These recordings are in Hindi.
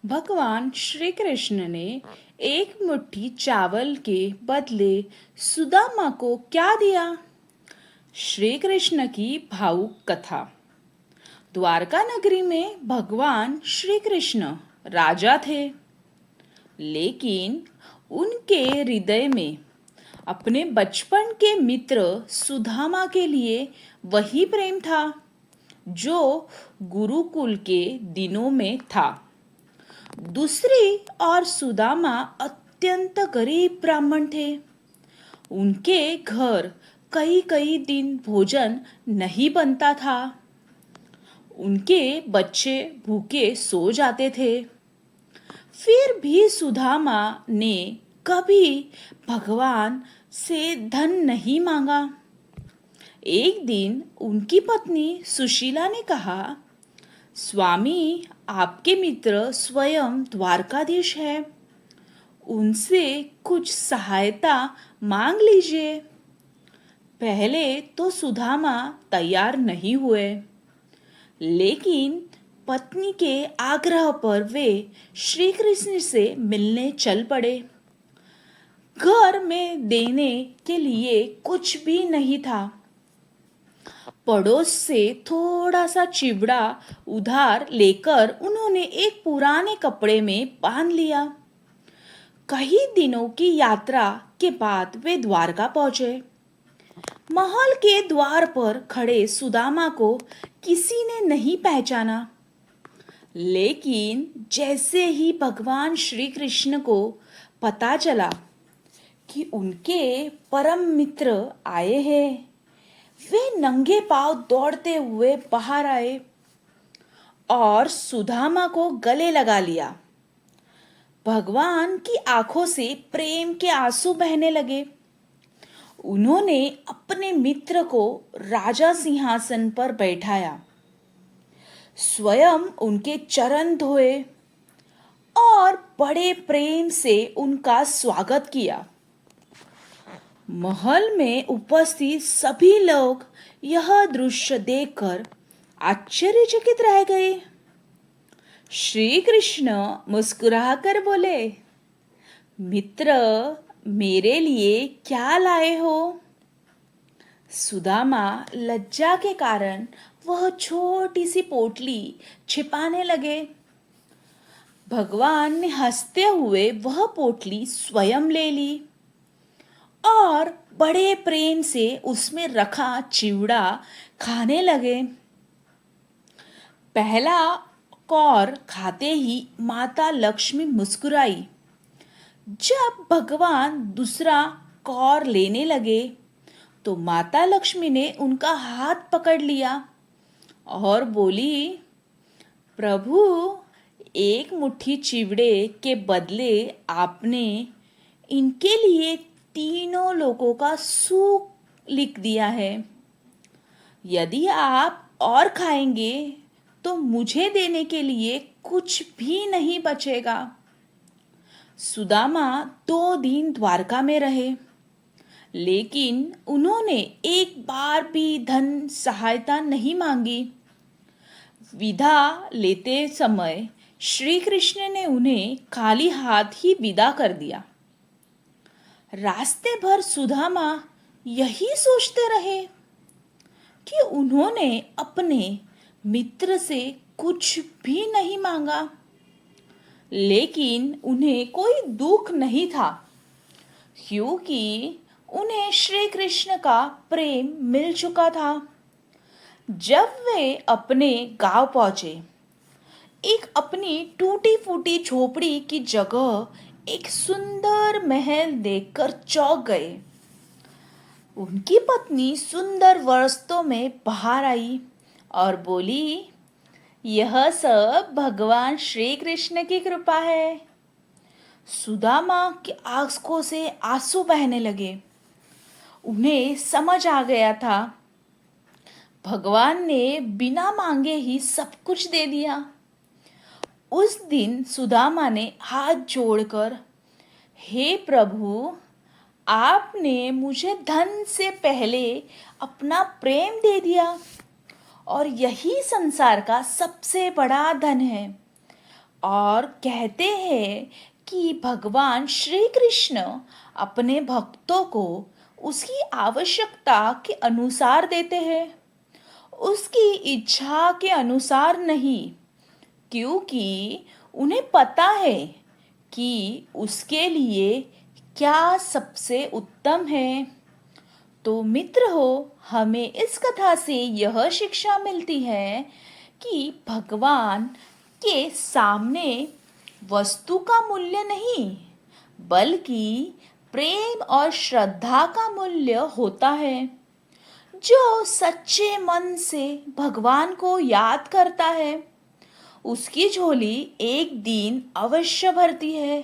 भगवान श्री कृष्ण ने एक मुट्ठी चावल के बदले सुदामा को क्या दिया? श्री कृष्ण की भावुक कथा। द्वारका नगरी में भगवान श्री कृष्ण राजा थे, लेकिन उनके हृदय में अपने बचपन के मित्र सुदामा के लिए वही प्रेम था जो गुरुकुल के दिनों में था। दूसरी ओर सुदामा अत्यंत गरीब ब्राह्मण थे। उनके घर कई कई दिन भोजन नहीं बनता था। उनके बच्चे भूखे सो जाते थे। फिर भी सुदामा ने कभी भगवान से धन नहीं मांगा। एक दिन उनकी पत्नी सुशीला ने कहा, स्वामी, आपके मित्र स्वयं द्वारकाधीश है, उनसे कुछ सहायता मांग लीजिए। पहले तो सुदामा तैयार नहीं हुए, लेकिन पत्नी के आग्रह पर वे श्री कृष्ण से मिलने चल पड़े। घर में देने के लिए कुछ भी नहीं था। पड़ोस से थोड़ा सा चिवड़ा उधार लेकर उन्होंने एक पुराने कपड़े में बांध लिया। कई दिनों की यात्रा के बाद वे द्वारका पहुंचे। महल के द्वार पर खड़े सुदामा को किसी ने नहीं पहचाना, लेकिन जैसे ही भगवान श्री कृष्ण को पता चला कि उनके परम मित्र आए हैं, वे नंगे पांव दौड़ते हुए बाहर आए और सुदामा को गले लगा लिया। भगवान की आंखों से प्रेम के आंसू बहने लगे। उन्होंने अपने मित्र को राजा सिंहासन पर बैठाया, स्वयं उनके चरण धोए और बड़े प्रेम से उनका स्वागत किया। महल में उपस्थित सभी लोग यह दृश्य देखकर आश्चर्यचकित रह गए। श्री कृष्ण मुस्कुराकर बोले, मित्र, मेरे लिए क्या लाए हो? सुदामा लज्जा के कारण वह छोटी सी पोटली छिपाने लगे। भगवान ने हंसते हुए वह पोटली स्वयं ले ली और बड़े प्रेम से उसमें रखा चिवड़ा खाने लगे। पहला कौर खाते ही माता लक्ष्मी मुस्कुराई। जब भगवान दूसरा कौर लेने लगे तो माता लक्ष्मी ने उनका हाथ पकड़ लिया और बोली, प्रभु, एक मुट्ठी चिवड़े के बदले आपने इनके लिए तीनों लोगों का सुख लिख दिया है। यदि आप और खाएंगे तो मुझे देने के लिए कुछ भी नहीं बचेगा। सुदामा 2 दिन द्वारका में रहे, लेकिन उन्होंने एक बार भी धन सहायता नहीं मांगी। विदा लेते समय श्री कृष्ण ने उन्हें खाली हाथ ही विदा कर दिया। रास्ते भर सुदामा यही सोचते रहे कि उन्होंने अपने मित्र से कुछ भी नहीं मांगा, लेकिन उन्हें कोई दुख नहीं था, क्योंकि उन्हें श्री कृष्ण का प्रेम मिल चुका था। जब वे अपने गांव पहुंचे, एक अपनी टूटी फूटी झोपड़ी की जगह एक सुंदर महल देखकर चौंक गए। उनकी पत्नी सुंदर वस्त्रों में बाहर आई और बोली, यह सब भगवान श्री कृष्ण की कृपा है। सुदामा की आंखों से आंसू बहने लगे। उन्हें समझ आ गया था, भगवान ने बिना मांगे ही सब कुछ दे दिया। उस दिन सुदामा ने हाथ जोड़कर, हे प्रभु, आपने मुझे धन से पहले अपना प्रेम दे दिया और यही संसार का सबसे बड़ा धन है। और कहते हैं कि भगवान श्री कृष्ण अपने भक्तों को उसकी आवश्यकता के अनुसार देते हैं, उसकी इच्छा के अनुसार नहीं, क्योंकि उन्हें पता है कि उसके लिए क्या सबसे उत्तम है। तो मित्र हो, हमें इस कथा से यह शिक्षा मिलती है कि भगवान के सामने वस्तु का मूल्य नहीं, बल्कि प्रेम और श्रद्धा का मूल्य होता है। जो सच्चे मन से भगवान को याद करता है, उसकी झोली एक दिन अवश्य भरती है।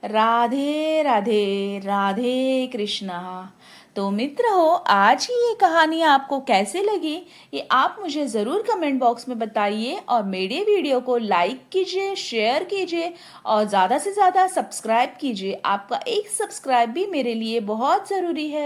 राधे राधे, राधे कृष्णा। तो मित्र हो, आज की ये कहानी आपको कैसे लगी, ये आप मुझे ज़रूर कमेंट बॉक्स में बताइए और मेरे वीडियो को लाइक कीजिए, शेयर कीजिए और ज़्यादा से ज़्यादा सब्सक्राइब कीजिए। आपका एक सब्सक्राइब भी मेरे लिए बहुत ज़रूरी है।